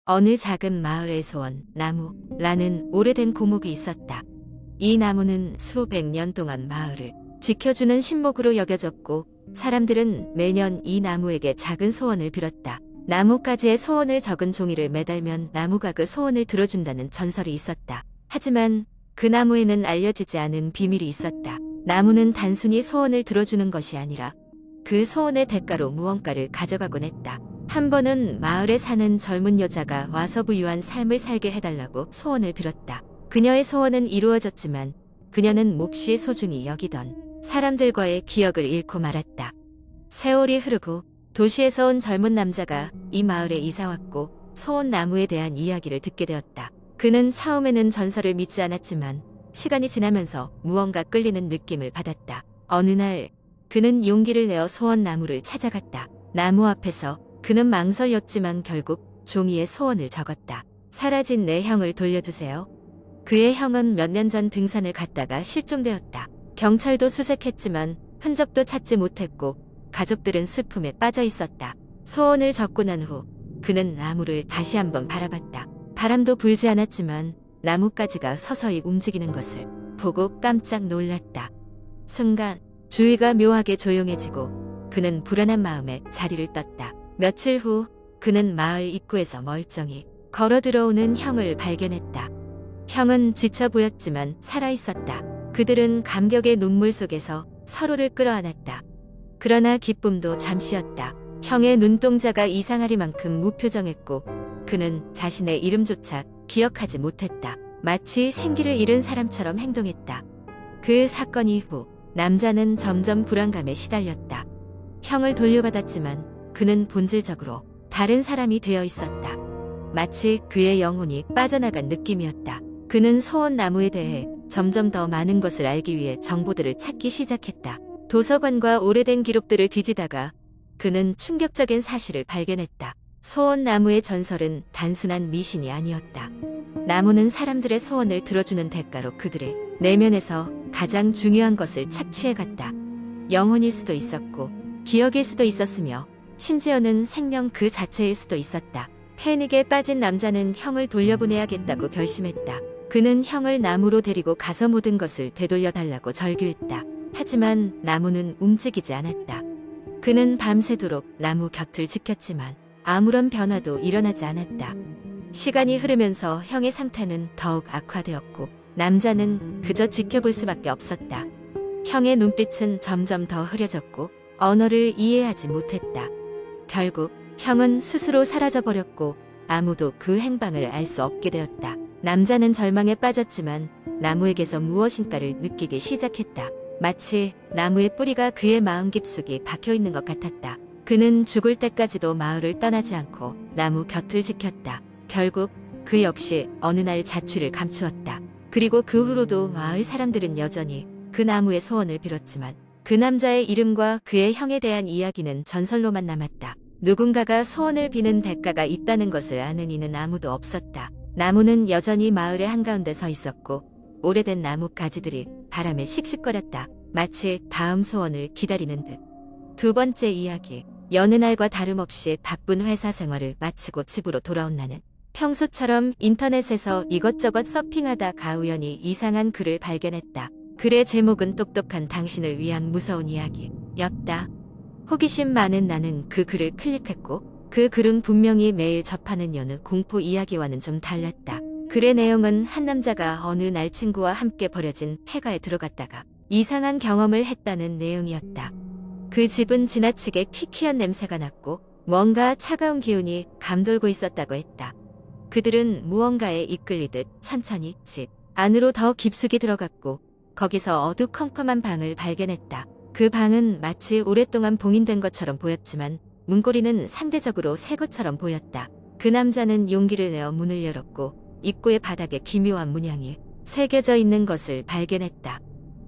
어느 작은 마을의 소원, 나무라는 오래된 고목이 있었다. 이 나무는 수백 년 동안 마을을 지켜주는 신목으로 여겨졌고 사람들은 매년 이 나무에게 작은 소원을 빌었다. 나무가지에 소원을 적은 종이를 매달면 나무가 그 소원을 들어준다는 전설이 있었다. 하지만 그 나무에는 알려지지 않은 비밀이 있었다. 나무는 단순히 소원을 들어주는 것이 아니라 그 소원의 대가로 무언가를 가져가곤 했다. 한 번은 마을에 사는 젊은 여자가 와서 부유한 삶을 살게 해달라고 소원을 빌었다. 그녀의 소원은 이루어졌지만 그녀는 몹시 소중히 여기던 사람들과의 기억을 잃고 말았다. 세월이 흐르고 도시에서 온 젊은 남자가 이 마을에 이사왔고 소원나무에 대한 이야기를 듣게 되었다. 그는 처음에는 전설을 믿지 않았지만 시간이 지나면서 무언가 끌리는 느낌을 받았다. 어느 날 그는 용기를 내어 소원나무를 찾아갔다. 나무 앞에서 그는 망설였지만 결국 종이에 소원을 적었다. 사라진 내 형을 돌려주세요. 그의 형은 몇 년 전 등산을 갔다가 실종되었다. 경찰도 수색했지만 흔적도 찾지 못했고 가족들은 슬픔에 빠져 있었다. 소원을 적고 난 후 그는 나무를 다시 한번 바라봤다. 바람도 불지 않았지만 나뭇가지가 서서히 움직이는 것을 보고 깜짝 놀랐다. 순간 주위가 묘하게 조용해지고 그는 불안한 마음에 자리를 떴다. 며칠 후 그는 마을 입구에서 멀쩡히 걸어 들어오는 형을 발견했다. 형은 지쳐 보였지만 살아있었다. 그들은 감격의 눈물 속에서 서로를 끌어안았다. 그러나 기쁨도 잠시였다. 형의 눈동자가 이상하리만큼 무표정했고 그는 자신의 이름조차 기억하지 못했다. 마치 생기를 잃은 사람처럼 행동했다. 그 사건 이후 남자는 점점 불안감에 시달렸다. 형을 돌려받았지만 그는 본질적으로 다른 사람이 되어 있었다. 마치 그의 영혼이 빠져나간 느낌이었다. 그는 소원나무에 대해 점점 더 많은 것을 알기 위해 정보들을 찾기 시작했다. 도서관과 오래된 기록들을 뒤지다가 그는 충격적인 사실을 발견했다. 소원나무의 전설은 단순한 미신이 아니었다. 나무는 사람들의 소원을 들어주는 대가로 그들의 내면에서 가장 중요한 것을 착취해갔다. 영혼일 수도 있었고 기억일 수도 있었으며 심지어는 생명 그 자체일 수도 있었다. 패닉에 빠진 남자는 형을 돌려보내야겠다고 결심했다. 그는 형을 나무로 데리고 가서 모든 것을 되돌려달라고 절규했다. 하지만 나무는 움직이지 않았다. 그는 밤새도록 나무 곁을 지켰지만 아무런 변화도 일어나지 않았다. 시간이 흐르면서 형의 상태는 더욱 악화되었고 남자는 그저 지켜볼 수밖에 없었다. 형의 눈빛은 점점 더 흐려졌고 언어를 이해하지 못했다. 결국 형은 스스로 사라져버렸고 아무도 그 행방을 알 수 없게 되었다. 남자는 절망에 빠졌지만 나무에게서 무엇인가를 느끼기 시작했다. 마치 나무의 뿌리가 그의 마음 깊숙이 박혀있는 것 같았다. 그는 죽을 때까지도 마을을 떠나지 않고 나무 곁을 지켰다. 결국 그 역시 어느 날 자취를 감추었다. 그리고 그 후로도 마을 사람들은 여전히 그 나무의 소원을 빌었지만 그 남자의 이름과 그의 형에 대한 이야기는 전설로만 남았다. 누군가가 소원을 비는 대가가 있다는 것을 아는 이는 아무도 없었다. 나무는 여전히 마을의 한가운데 서 있었고 오래된 나무 가지들이 바람에 씩씩거렸다. 마치 다음 소원을 기다리는 듯. 두 번째 이야기. 여느 날과 다름없이 바쁜 회사 생활을 마치고 집으로 돌아온 나는 평소처럼 인터넷에서 이것저것 서핑하다가 우연히 이상한 글을 발견했다. 글의 제목은 똑똑한 당신을 위한 무서운 이야기였다. 호기심 많은 나는 그 글을 클릭했고 그 글은 분명히 매일 접하는 여느 공포 이야기와는 좀 달랐다. 글의 내용은 한 남자가 어느 날 친구와 함께 버려진 폐가에 들어갔다가 이상한 경험을 했다는 내용이었다. 그 집은 지나치게 퀴퀴한 냄새가 났고 뭔가 차가운 기운이 감돌고 있었다고 했다. 그들은 무언가에 이끌리듯 천천히 집 안으로 더 깊숙이 들어갔고 거기서 어두컴컴한 방을 발견했다. 그 방은 마치 오랫동안 봉인된 것처럼 보였지만 문고리는 상대적으로 새 것처럼 보였다. 그 남자는 용기를 내어 문을 열었고 입구의 바닥에 기묘한 문양이 새겨져 있는 것을 발견했다.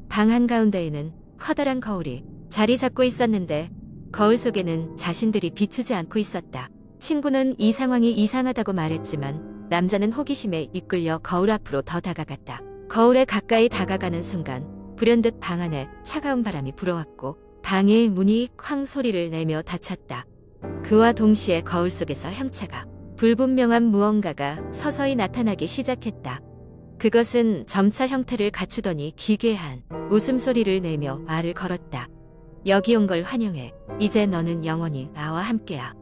방 한가운데에는 커다란 거울이 자리 잡고 있었는데 거울 속에는 자신들이 비추지 않고 있었다. 친구는 이 상황이 이상하다고 말했지만 남자는 호기심에 이끌려 거울 앞으로 더 다가갔다. 거울에 가까이 다가가는 순간 불현듯 방 안에 차가운 바람이 불어왔고 방의 문이 쾅 소리를 내며 닫혔다. 그와 동시에 거울 속에서 형체가 불분명한 무언가가 서서히 나타나기 시작했다. 그것은 점차 형태를 갖추더니 기괴한 웃음소리를 내며 말을 걸었다. 여기 온 걸 환영해. 이제 너는 영원히 나와 함께야.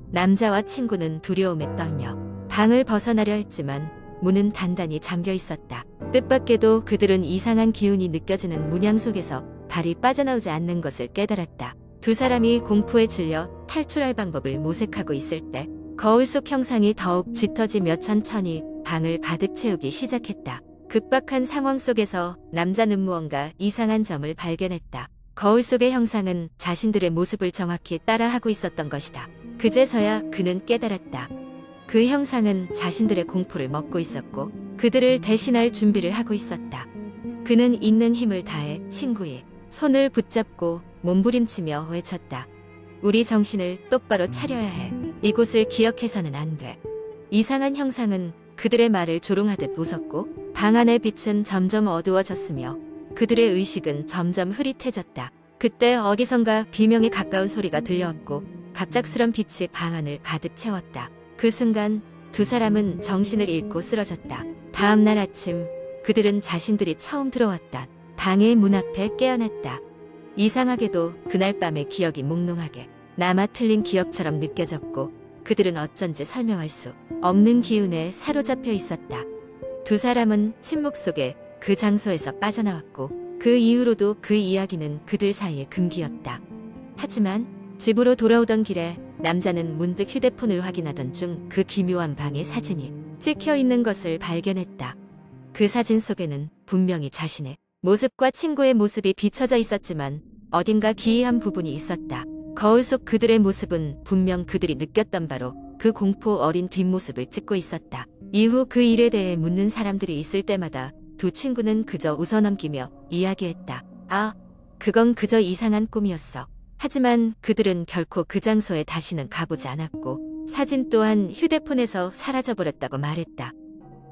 남자와 친구는 두려움에 떨며 방을 벗어나려 했지만 문은 단단히 잠겨 있었다. 뜻밖에도 그들은 이상한 기운이 느껴지는 문양 속에서 발이 빠져나오지 않는 것을 깨달았다. 두 사람이 공포에 질려 탈출할 방법을 모색하고 있을 때 거울 속 형상이 더욱 짙어지며 천천히 방을 가득 채우기 시작했다. 급박한 상황 속에서 남자는 무언가 이상한 점을 발견했다. 거울 속의 형상은 자신들의 모습을 정확히 따라하고 있었던 것이다. 그제서야 그는 깨달았다. 그 형상은 자신들의 공포를 먹고 있었고 그들을 대신할 준비를 하고 있었다. 그는 있는 힘을 다해 친구의 손을 붙잡고 몸부림치며 외쳤다. 우리 정신을 똑바로 차려야 해. 이곳을 기억해서는 안 돼. 이상한 형상은 그들의 말을 조롱하듯 웃었고 방 안의 빛은 점점 어두워졌으며 그들의 의식은 점점 흐릿해졌다. 그때 어디선가 비명에 가까운 소리가 들려왔고 갑작스런 빛이 방 안을 가득 채웠다. 그 순간 두 사람은 정신을 잃고 쓰러졌다. 다음 날 아침 그들은 자신들이 처음 들어왔던 방의 문 앞에 깨어났다. 이상하게도 그날 밤의 기억이 몽롱하게 남아 틀린 기억처럼 느껴졌고 그들은 어쩐지 설명할 수 없는 기운에 사로잡혀 있었다. 두 사람은 침묵 속에 그 장소에서 빠져나왔고 그 이후로도 그 이야기는 그들 사이의 금기였다. 하지만 집으로 돌아오던 길에 남자는 문득 휴대폰을 확인하던 중 그 기묘한 방의 사진이 찍혀 있는 것을 발견했다. 그 사진 속에는 분명히 자신의 모습과 친구의 모습이 비춰져 있었지만 어딘가 기이한 부분이 있었다. 거울 속 그들의 모습은 분명 그들이 느꼈던 바로 그 공포 어린 뒷모습을 찍고 있었다. 이후 그 일에 대해 묻는 사람들이 있을 때마다 두 친구는 그저 웃어넘기며 이야기했다. 아, 그건 그저 이상한 꿈이었어. 하지만 그들은 결코 그 장소에 다시는 가보지 않았고 사진 또한 휴대폰에서 사라져버렸다고 말했다.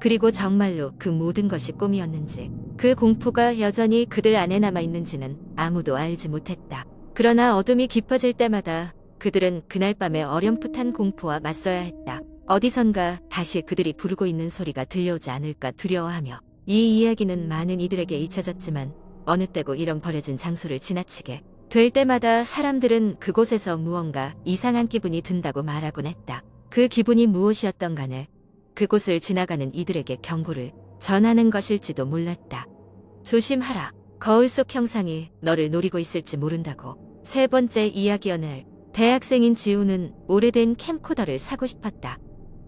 그리고 정말로 그 모든 것이 꿈이었는지 그 공포가 여전히 그들 안에 남아있는지는 아무도 알지 못했다. 그러나 어둠이 깊어질 때마다 그들은 그날 밤의 어렴풋한 공포와 맞서야 했다. 어디선가 다시 그들이 부르고 있는 소리가 들려오지 않을까 두려워하며 이 이야기는 많은 이들에게 잊혀졌지만 어느 때고 이런 버려진 장소를 지나치게 될 때마다 사람들은 그곳에서 무언가 이상한 기분이 든다고 말하곤 했다. 그 기분이 무엇이었던 간에 그곳을 지나가는 이들에게 경고를 전하는 것일지도 몰랐다. 조심하라. 거울 속 형상이 너를 노리고 있을지 모른다고. 세 번째 이야기. 어느 날 대학생인 지우는 오래된 캠코더를 사고 싶었다.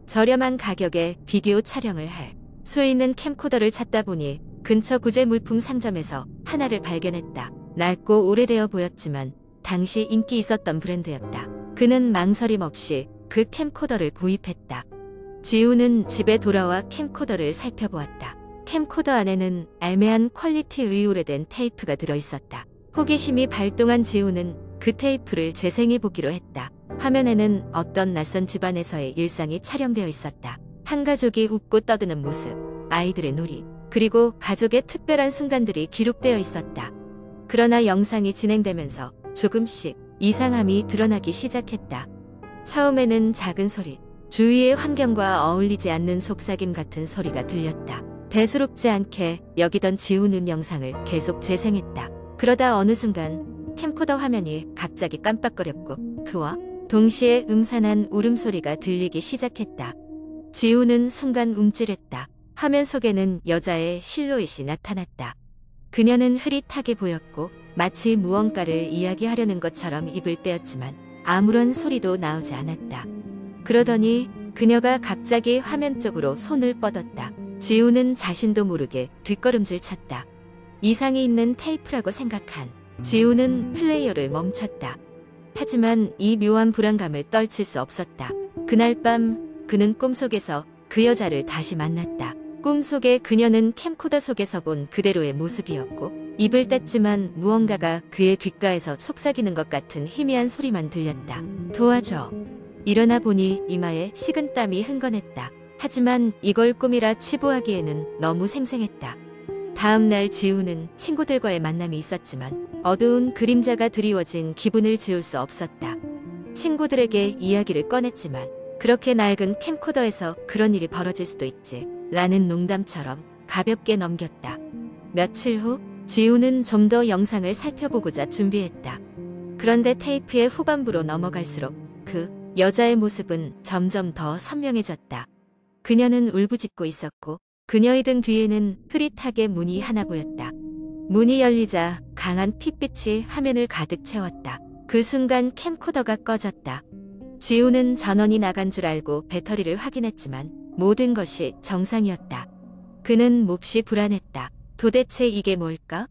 저렴한 가격에 비디오 촬영을 할 수 있는 캠코더를 찾다 보니 근처 구제 물품 상점에서 하나를 발견했다. 낡고 오래되어 보였지만 당시 인기 있었던 브랜드였다. 그는 망설임 없이 그 캠코더를 구입했다. 지우는 집에 돌아와 캠코더를 살펴보았다. 캠코더 안에는 애매한 퀄리티의 오래된 테이프가 들어있었다. 호기심이 발동한 지우는 그 테이프를 재생해보기로 했다. 화면에는 어떤 낯선 집안에서의 일상이 촬영되어 있었다. 한 가족이 웃고 떠드는 모습, 아이들의 놀이, 그리고 가족의 특별한 순간들이 기록되어 있었다. 그러나 영상이 진행되면서 조금씩 이상함이 드러나기 시작했다. 처음에는 작은 소리, 주위의 환경과 어울리지 않는 속삭임 같은 소리가 들렸다. 대수롭지 않게 여기던 지우는 영상을 계속 재생했다. 그러다 어느 순간 캠코더 화면이 갑자기 깜빡거렸고 그와 동시에 음산한 울음소리가 들리기 시작했다. 지우는 순간 움찔했다. 화면 속에는 여자의 실루엣이 나타났다. 그녀는 흐릿하게 보였고 마치 무언가를 이야기하려는 것처럼 입을 떼었지만 아무런 소리도 나오지 않았다. 그러더니 그녀가 갑자기 화면 쪽으로 손을 뻗었다. 지우는 자신도 모르게 뒷걸음질 쳤다. 이상이 있는 테이프라고 생각한 지우는 플레이어를 멈췄다. 하지만 이 묘한 불안감을 떨칠 수 없었다. 그날 밤 그는 꿈속에서 그 여자를 다시 만났다. 꿈속에 그녀는 캠코더 속에서 본 그대로의 모습이었고 입을 뗐지만 무언가가 그의 귓가에서 속삭이는 것 같은 희미한 소리만 들렸다. 도와줘. 일어나 보니 이마에 식은땀이 흥건했다. 하지만 이걸 꿈이라 치부하기에는 너무 생생했다. 다음 날 지우는 친구들과의 만남이 있었지만 어두운 그림자가 드리워진 기분을 지울 수 없었다. 친구들에게 이야기를 꺼냈지만 그렇게 낡은 캠코더에서 그런 일이 벌어질 수도 있지. 라는 농담처럼 가볍게 넘겼다. 며칠 후 지우는 좀 더 영상을 살펴보고자 준비했다. 그런데 테이프의 후반부로 넘어갈수록 그 여자의 모습은 점점 더 선명해졌다. 그녀는 울부짖고 있었고 그녀의 등 뒤에는 흐릿하게 문이 하나 보였다. 문이 열리자 강한 핏빛이 화면을 가득 채웠다. 그 순간 캠코더가 꺼졌다. 지우는 전원이 나간 줄 알고 배터리를 확인했지만 모든 것이 정상이었다. 그는 몹시 불안했다. 도대체 이게 뭘까?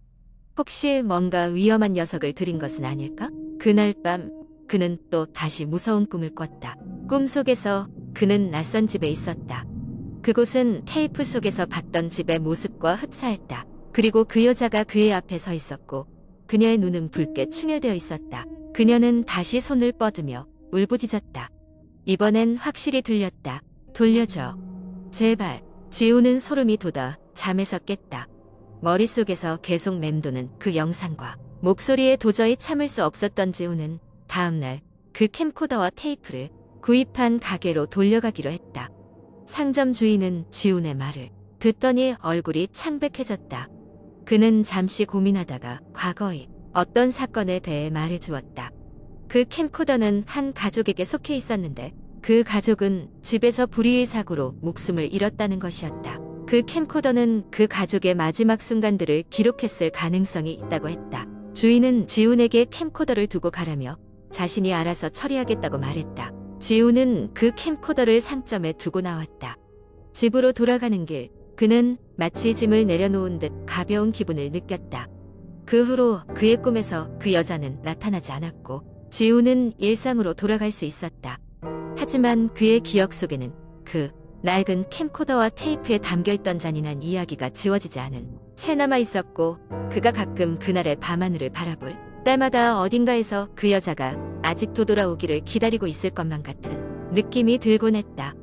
혹시 뭔가 위험한 녀석을 들인 것은 아닐까? 그날 밤 그는 또 다시 무서운 꿈을 꿨다. 꿈속에서 그는 낯선 집에 있었다. 그곳은 테이프 속에서 봤던 집의 모습과 흡사했다. 그리고 그 여자가 그의 앞에 서 있었고 그녀의 눈은 붉게 충혈되어 있었다. 그녀는 다시 손을 뻗으며 울부짖었다. 이번엔 확실히 들렸다. 돌려줘. 제발. 지우는 소름이 돋아 잠에서 깼다. 머릿속에서 계속 맴도는 그 영상과 목소리에 도저히 참을 수 없었던 지우는 다음날 그 캠코더와 테이프를 구입한 가게로 돌려가기로 했다. 상점 주인은 지훈의 말을 듣더니 얼굴이 창백해졌다. 그는 잠시 고민하다가 과거의 어떤 사건에 대해 말해주었다. 그 캠코더는 한 가족에게 속해 있었는데 그 가족은 집에서 불의의 사고로 목숨을 잃었다는 것이었다. 그 캠코더는 그 가족의 마지막 순간들을 기록했을 가능성이 있다고 했다. 주인은 지훈에게 캠코더를 두고 가라며 자신이 알아서 처리하겠다고 말했다. 지훈은 그 캠코더를 상점에 두고 나왔다. 집으로 돌아가는 길, 그는 마치 짐을 내려놓은 듯 가벼운 기분을 느꼈다. 그 후로 그의 꿈에서 그 여자는 나타나지 않았고 지훈은 일상으로 돌아갈 수 있었다. 하지만 그의 기억 속에는 그 낡은 캠코더와 테이프에 담겨있던 잔인한 이야기가 지워지지 않은 채 남아 있었고 그가 가끔 그날의 밤하늘을 바라볼 때마다 어딘가에서 그 여자가 아직도 돌아오기를 기다리고 있을 것만 같은 느낌이 들곤 했다.